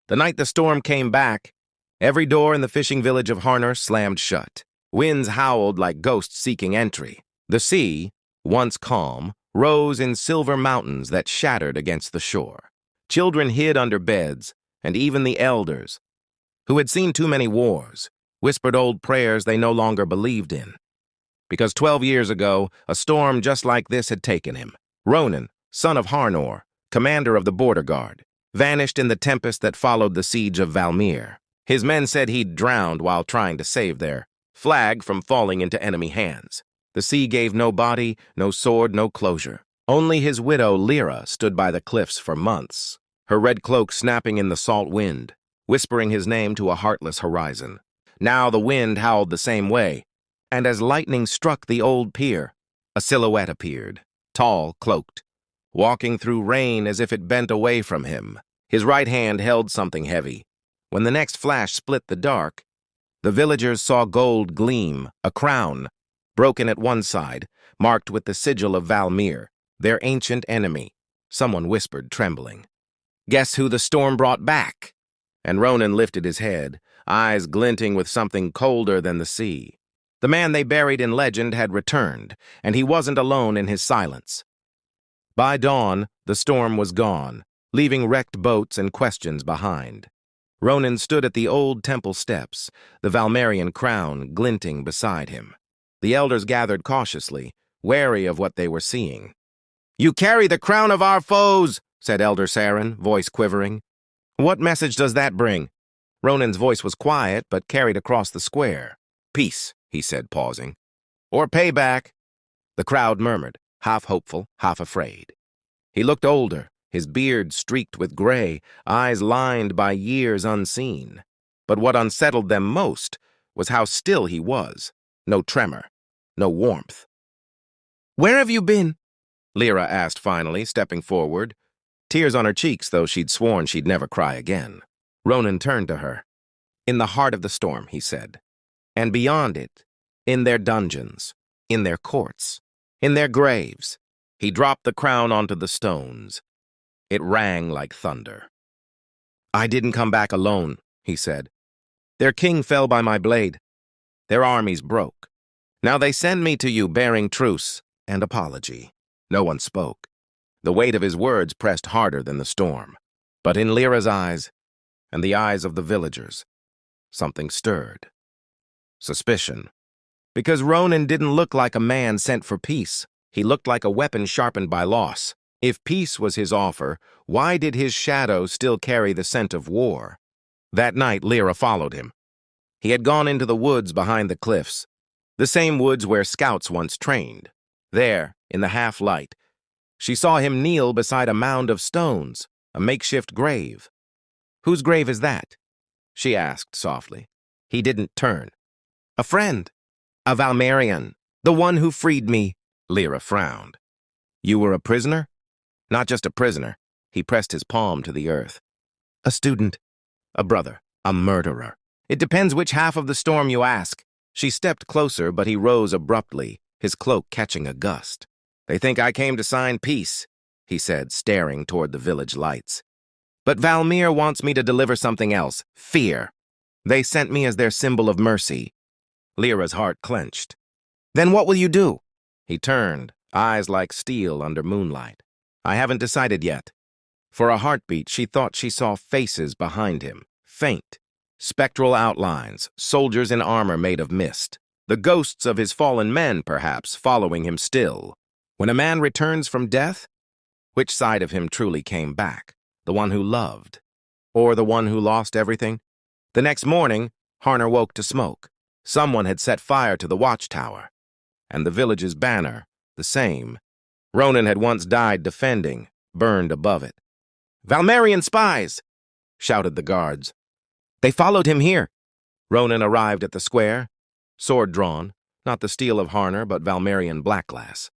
The night the storm came back, every door in the fishing village of Harner slammed shut. Winds howled like ghosts seeking entry. The sea, once calm, rose in silver mountains that shattered against the shore. Children hid under beds, and even the elders, who had seen too many wars, whispered old prayers they no longer believed in. Because 12 years ago, a storm just like this had taken him. Ronan, son of Harnor, commander of the border guard, vanished in the tempest that followed the siege of Valmir. His men said he'd drowned while trying to save their flag from falling into enemy hands. The sea gave no body, no sword, no closure. Only his widow, Lyra, stood by the cliffs for months, her red cloak snapping in the salt wind, whispering his name to a heartless horizon. Now the wind howled the same way, and as lightning struck the old pier, a silhouette appeared, tall, cloaked, walking through rain as if it bent away from him. His right hand held something heavy. When the next flash split the dark, the villagers saw gold gleam, a crown, broken at one side, marked with the sigil of Valmir, their ancient enemy. Someone whispered, trembling, "Guess who the storm brought back?" And Ronan lifted his head, eyes glinting with something colder than the sea. The man they buried in legend had returned, and he wasn't alone in his silence. By dawn, the storm was gone, leaving wrecked boats and questions behind. Ronan stood at the old temple steps, the Valmerian crown glinting beside him. The elders gathered cautiously, wary of what they were seeing. "You carry the crown of our foes," said Elder Saren, voice quivering. "What message does that bring?" Ronan's voice was quiet, but carried across the square. "Peace," he said, pausing. "Or payback," the crowd murmured, half hopeful, half afraid. He looked older, his beard streaked with gray, eyes lined by years unseen. But what unsettled them most was how still he was. No tremor, no warmth. "Where have you been?" Lyra asked finally, stepping forward, tears on her cheeks, though she'd sworn she'd never cry again. Ronan turned to her. "In the heart of the storm," he said. "And beyond it, in their dungeons, in their courts, in their graves." He dropped the crown onto the stones. It rang like thunder. "I didn't come back alone," he said. "Their king fell by my blade. Their armies broke. Now they send me to you bearing truce and apology." No one spoke. The weight of his words pressed harder than the storm. But in Lyra's eyes, and the eyes of the villagers, something stirred. Suspicion. Because Ronan didn't look like a man sent for peace. He looked like a weapon sharpened by loss. If peace was his offer, why did his shadow still carry the scent of war? That night, Lyra followed him. He had gone into the woods behind the cliffs, the same woods where scouts once trained. There, in the half-light, she saw him kneel beside a mound of stones, a makeshift grave. "Whose grave is that?" she asked softly. He didn't turn. "A friend. A Valmerian. The one who freed me." Lyra frowned. "You were a prisoner?" "Not just a prisoner." He pressed his palm to the earth. "A student. A brother. A murderer. It depends which half of the storm you ask." She stepped closer, but he rose abruptly, his cloak catching a gust. "They think I came to sign peace," he said, staring toward the village lights. "But Valmir wants me to deliver something else. Fear. They sent me as their symbol of mercy." Lyra's heart clenched. "Then what will you do?" He turned, eyes like steel under moonlight. "I haven't decided yet." For a heartbeat, she thought she saw faces behind him, faint, spectral outlines, soldiers in armor made of mist. The ghosts of his fallen men, perhaps, following him still. When a man returns from death, which side of him truly came back? The one who loved? Or the one who lost everything? The next morning, Harner woke to smoke. Someone had set fire to the watchtower. And the village's banner, the same. Ronan had once died defending, burned above it. "Valmerian spies!" shouted the guards. "They followed him here." Ronan arrived at the square, sword drawn, not the steel of Harner, but Valmerian blackglass.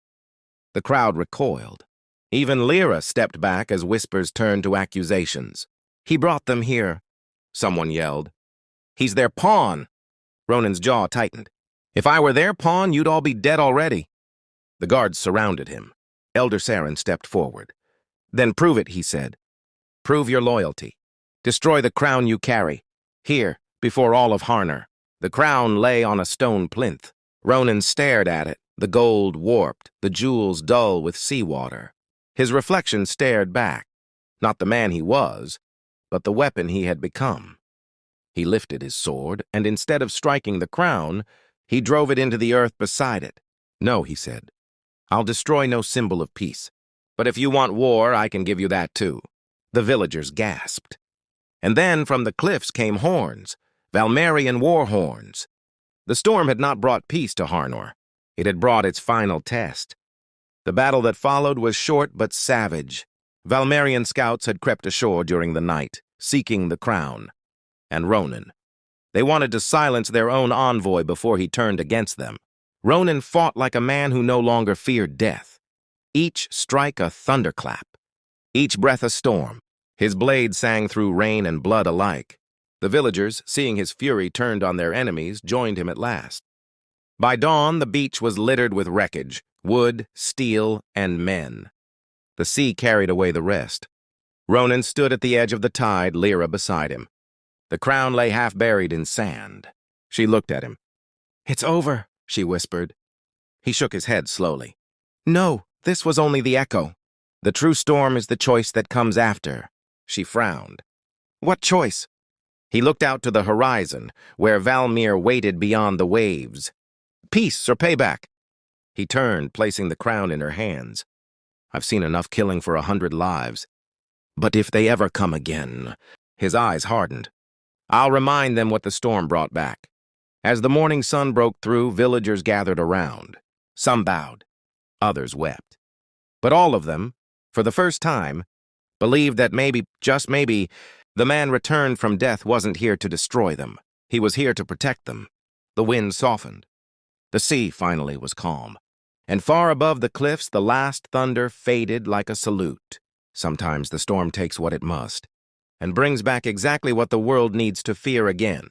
The crowd recoiled. Even Lyra stepped back as whispers turned to accusations. "He brought them here," someone yelled. "He's their pawn." Ronan's jaw tightened. "If I were their pawn, you'd all be dead already." The guards surrounded him. Elder Saren stepped forward. "Then prove it," he said. "Prove your loyalty." Destroy the crown you carry. Here, before all of Harner. The crown lay on a stone plinth. Ronan stared at it, the gold warped, the jewels dull with seawater. His reflection stared back, not the man he was, but the weapon he had become. He lifted his sword, and instead of striking the crown, he drove it into the earth beside it. No, he said, I'll destroy no symbol of peace. But if you want war, I can give you that too. The villagers gasped. And then from the cliffs came horns, Valmerian war horns. The storm had not brought peace to Harnor. It had brought its final test. The battle that followed was short but savage. Valmerian scouts had crept ashore during the night, seeking the crown. And Ronan. They wanted to silence their own envoy before he turned against them. Ronan fought like a man who no longer feared death. Each strike a thunderclap. Each breath a storm. His blade sang through rain and blood alike. The villagers, seeing his fury turned on their enemies, joined him at last. By dawn, the beach was littered with wreckage, wood, steel, and men. The sea carried away the rest. Ronan stood at the edge of the tide, Lyra beside him. The crown lay half buried in sand. She looked at him. It's over, she whispered. He shook his head slowly. No, this was only the echo. The true storm is the choice that comes after. She frowned. What choice? He looked out to the horizon, where Valmir waited beyond the waves. Peace or payback? He turned, placing the crown in her hands. I've seen enough killing for 100 lives. But if they ever come again... His eyes hardened. I'll remind them what the storm brought back. As the morning sun broke through, villagers gathered around. Some bowed. Others wept. But all of them, for the first time, believed that maybe, just maybe, the man returned from death wasn't here to destroy them. He was here to protect them. The wind softened. The sea finally was calm. And far above the cliffs, the last thunder faded like a salute. Sometimes the storm takes what it must, and brings back exactly what the world needs to fear again.